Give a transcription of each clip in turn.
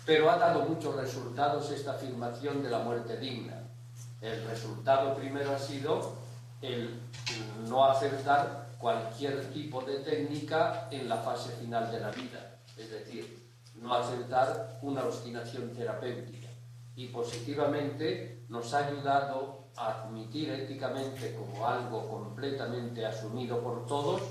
pero ha dado muchos resultados esta afirmación de la muerte digna. El resultado primero ha sido el no aceptar cualquier tipo de técnica en la fase final de la vida, es decir, no aceptar una obstinación terapéutica. Y positivamente nos ha ayudado a admitir éticamente como algo completamente asumido por todos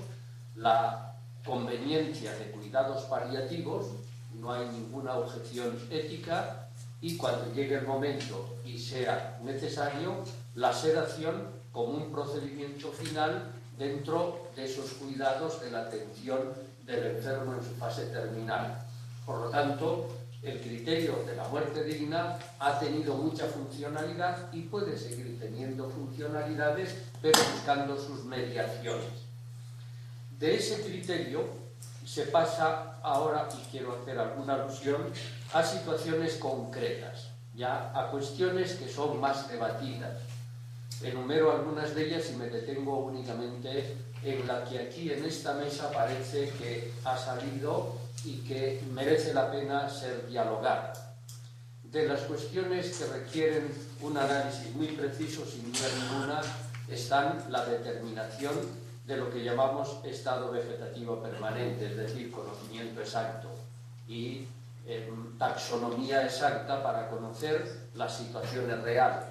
la conveniencia de cuidados paliativos. No hay ninguna objeción ética, y cuando llegue el momento y sea necesario, la sedación como un procedimiento final dentro de esos cuidados de la atención del enfermo en su fase terminal. Por lo tanto, el criterio de la muerte digna ha tenido mucha funcionalidad y puede seguir teniendo funcionalidades, pero buscando sus mediaciones. De ese criterio se pasa ahora, y quiero hacer alguna alusión, a situaciones concretas, ya a cuestiones que son más debatidas. Enumero algunas de ellas y me detengo únicamente en la que aquí en esta mesa parece que ha salido y que merece la pena ser dialogada. De las cuestiones que requieren un análisis muy preciso, sin duda ninguna, están la determinación de lo que llamamos estado vegetativo permanente, es decir, conocimiento exacto, y taxonomía exacta para conocer las situaciones reales.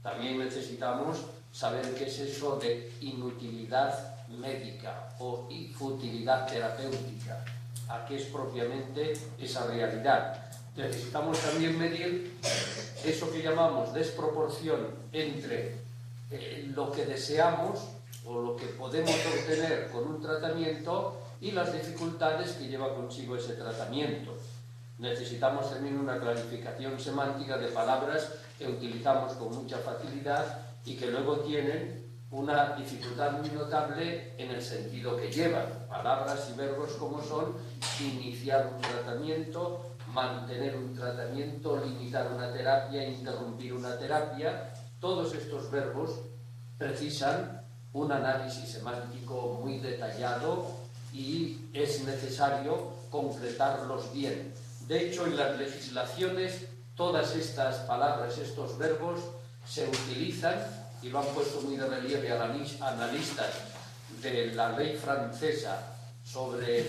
También necesitamos saber qué es eso de inutilidad médica o futilidad terapéutica, a qué es propiamente esa realidad. Necesitamos también medir eso que llamamos desproporción entre lo que deseamos o lo que podemos obtener con un tratamiento y las dificultades que lleva consigo ese tratamiento. Necesitamos también una clarificación semántica de palabras que utilizamos con mucha facilidad y que luego tienen una dificultad muy notable en el sentido que llevan. Palabras y verbos como son iniciar un tratamiento, mantener un tratamiento, limitar una terapia, interrumpir una terapia. Todos estos verbos precisan un análisis semántico muy detallado y es necesario concretarlos bien. De hecho, en las legislaciones todas estas palabras, estos verbos, se utilizan, y lo han puesto muy de relieve analistas de la ley francesa sobre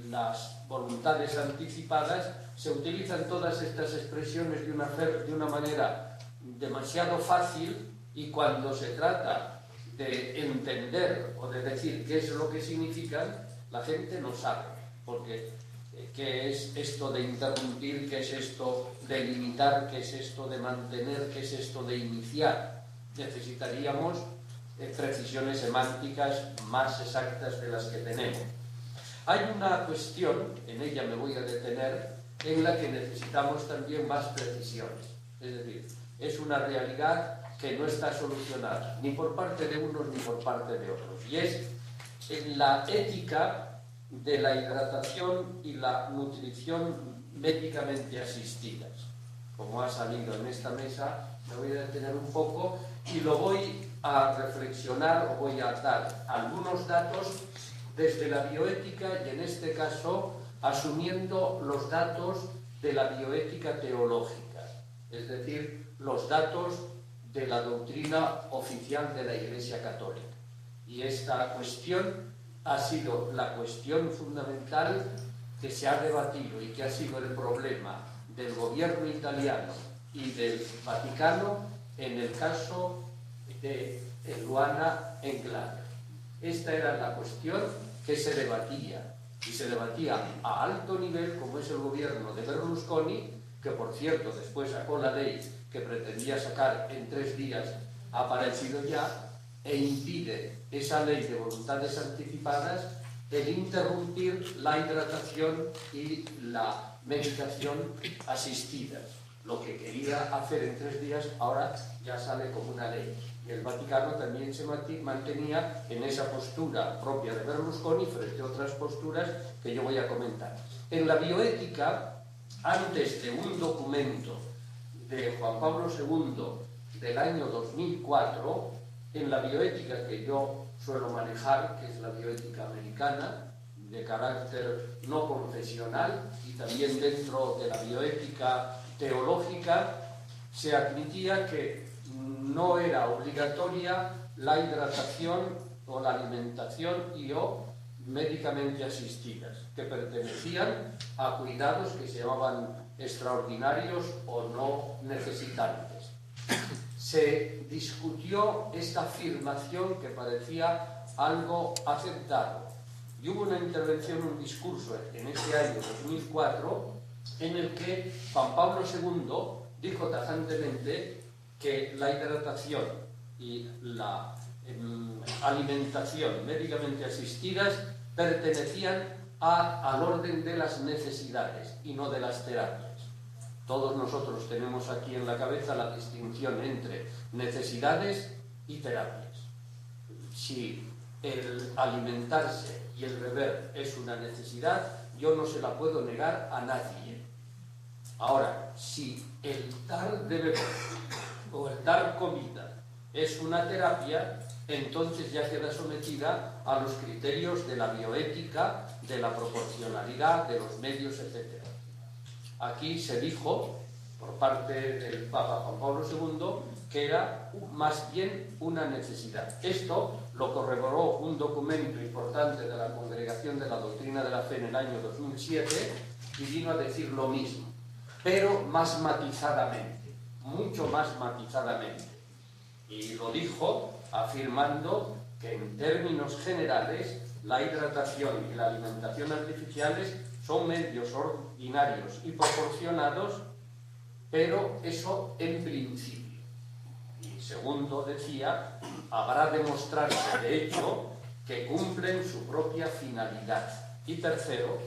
las voluntades anticipadas. Se utilizan todas estas expresiones de una manera demasiado fácil, y cuando se trata de entender o de decir qué es lo que significan, la gente no sabe, porque qué es esto de interrumpir, qué es esto de limitar, qué es esto de mantener, qué es esto de iniciar. Necesitaríamos precisiones semánticas más exactas de las que tenemos. Hay una cuestión, en ella me voy a detener, en la que necesitamos también más precisiones. Es decir, es una realidad que no está solucionada, ni por parte de unos ni por parte de otros. Y es en la ética de la hidratación y la nutrición médicamente asistidas. Como ha salido en esta mesa, me voy a detener un poco y lo voy a reflexionar, o voy a dar algunos datos desde la bioética, y en este caso asumiendo los datos de la bioética teológica, es decir, los datos de la doctrina oficial de la Iglesia Católica. Y esta cuestión ha sido la cuestión fundamental que se ha debatido y que ha sido el problema del gobierno italiano y del Vaticano en el caso de Eluana Englaro. Esta era la cuestión que se debatía, y se debatía a alto nivel, como es el gobierno de Berlusconi, que por cierto después sacó la ley que pretendía sacar en 3 días, ha aparecido ya, e impide esa ley de voluntades anticipadas el interrumpir la hidratación y la medicación asistidas. Lo que quería hacer en 3 días ahora ya sale como una ley. Y el Vaticano también se mantenía en esa postura propia de Berlusconi frente a otras posturas que yo voy a comentar. En la bioética, antes de un documento de Juan Pablo II del año 2004, en la bioética que yo suelo manejar, que es la bioética americana, de carácter no confesional y también dentro de la bioética teológica se admitía que no era obligatoria la hidratación o la alimentación o médicamente asistidas, que pertenecían a cuidados que se llamaban extraordinarios o no necesitantes. Se discutió esta afirmación que parecía algo aceptado y hubo una intervención, un discurso en ese año 2004 en el que Juan Pablo II dijo tajantemente que la hidratación y la alimentación médicamente asistidas pertenecían al orden de las necesidades y no de las terapias. Todos nosotros tenemos aquí en la cabeza la distinción entre necesidades y terapias. Si el alimentarse y el beber es una necesidad, yo no se la puedo negar a nadie. Ahora, si el dar de beber o el dar comida es una terapia, entonces ya queda sometida a los criterios de la bioética, de la proporcionalidad, de los medios, etc. Aquí se dijo, por parte del Papa Juan Pablo II, que era más bien una necesidad. Esto lo corroboró un documento importante de la Congregación de la Doctrina de la Fe en el año 2007 y vino a decir lo mismo, pero más matizadamente, mucho más matizadamente. Y lo dijo afirmando que en términos generales la hidratación y la alimentación artificiales son medios ordinarios y proporcionados, pero eso en principio. Y segundo, decía, habrá de mostrarse de hecho que cumplen su propia finalidad. Y tercero,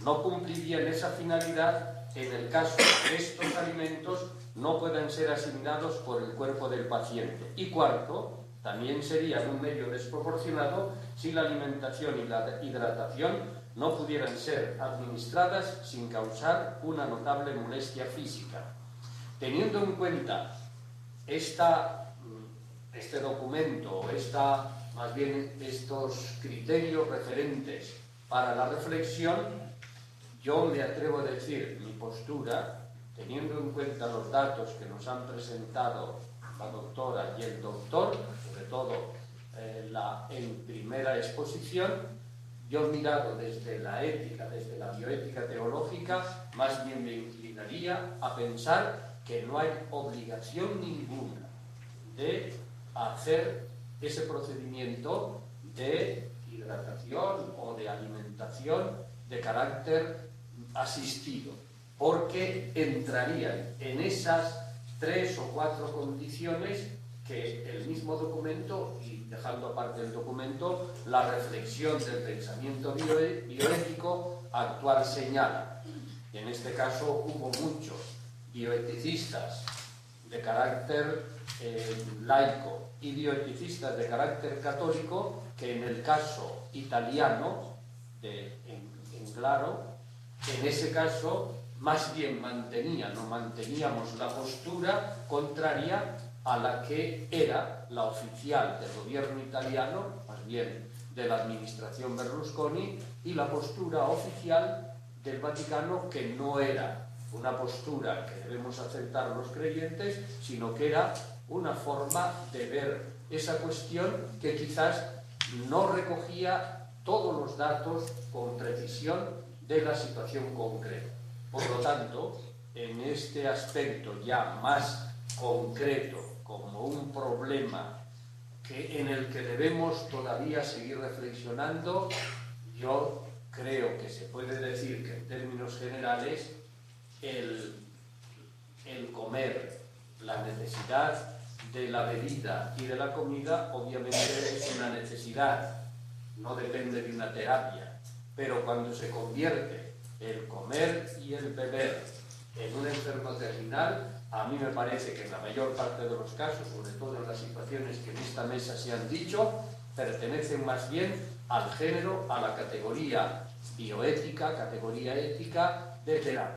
no cumplirían esa finalidad en el caso de que estos alimentos no puedan ser asimilados por el cuerpo del paciente. Y cuarto, también serían un medio desproporcionado si la alimentación y la hidratación no pudieran ser administradas sin causar una notable molestia física. Teniendo en cuenta este documento, más bien estos criterios referentes para la reflexión, yo me atrevo a decir mi postura, teniendo en cuenta los datos que nos han presentado la doctora y el doctor, sobre todo en primera exposición, yo mirado desde la ética, desde la bioética teológica, más bien me inclinaría a pensar que no hay obligación ninguna de hacer ese procedimiento de hidratación o de alimentación de carácter asistido, porque entrarían en esas 3 o 4 condiciones que el mismo documento, y dejando aparte el documento, la reflexión del pensamiento bioético actual señala. Y en este caso hubo muchos bioeticistas de carácter laico y bioeticistas de carácter católico que en el caso italiano, en claro, en ese caso más bien manteníamos la postura contraria a la que era la oficial del gobierno italiano, más bien de la administración Berlusconi, y la postura oficial del Vaticano, que no era una postura que debemos aceptar los creyentes, sino que era una forma de ver esa cuestión que quizás no recogía todos los datos con precisión de la situación concreta. Por lo tanto, en este aspecto ya más concreto, como un problema en el que debemos todavía seguir reflexionando, yo creo que se puede decir que en términos generales el comer, la necesidad de la bebida y de la comida obviamente es una necesidad, no depende de una terapia, pero cuando se convierte el comer y el beber en un enfermo terminal, a mí me parece que en la mayor parte de los casos, sobre todo en las situaciones que en esta mesa se han dicho, pertenecen más bien al género, a la categoría bioética, categoría ética de terapia.